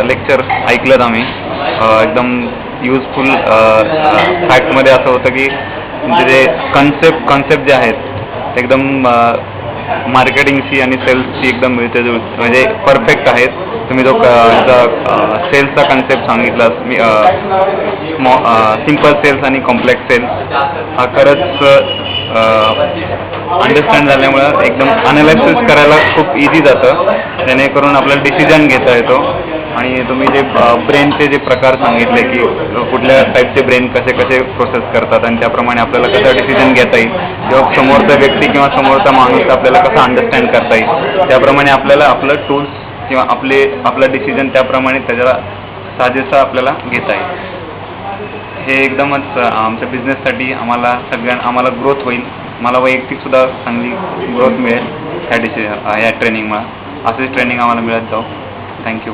Lecture ऐकलं आम्ही एकदम युजफुल फॅक्टमध्ये असं होतं की तुमचे जे कॉन्सेप्ट जे आहेत ते एकदम मार्केटिंगशी आणि सेल्सशी एकदम मिळते म्हणजे परफेक्ट आहेत. तुम्ही जो सेल्सचा कन्सेप्ट सांगितला सिम्पल सेल्स आणि कॉम्प्लेक्स सेल्स हा खरंच अंडरस्टँड झाल्यामुळं एकदम अनालिसिस करायला खूप इझी जातं, जेणेकरून आपल्याला डिसिजन घेता येतो. आणि तुम्ही जे ब्रेनचे जे प्रकार सांगितले की कुठल्या टाईपचे ब्रेन कसे कसे प्रोसेस करतात आणि त्याप्रमाणे आपल्याला कसं डिसिजन घेता येईल किंवा समोरचा व्यक्ती किंवा समोरचा माणूस आपल्याला कसं अंडरस्टँड करता येईल, त्याप्रमाणे आपल्याला आपलं टूल्स किंवा आपलं डिसिजन त्याप्रमाणे त्याच्याला साजेसा आपल्याला घेता येईल. हे एकदमच आमच्या बिझनेससाठी आम्हाला ग्रोथ होईल. मला वैयक्तिकसुद्धा चांगली ग्रोथ मिळेल ह्या ट्रेनिंगमुळे. असेच ट्रेनिंग आम्हाला मिळत जाऊ. थँक्यू.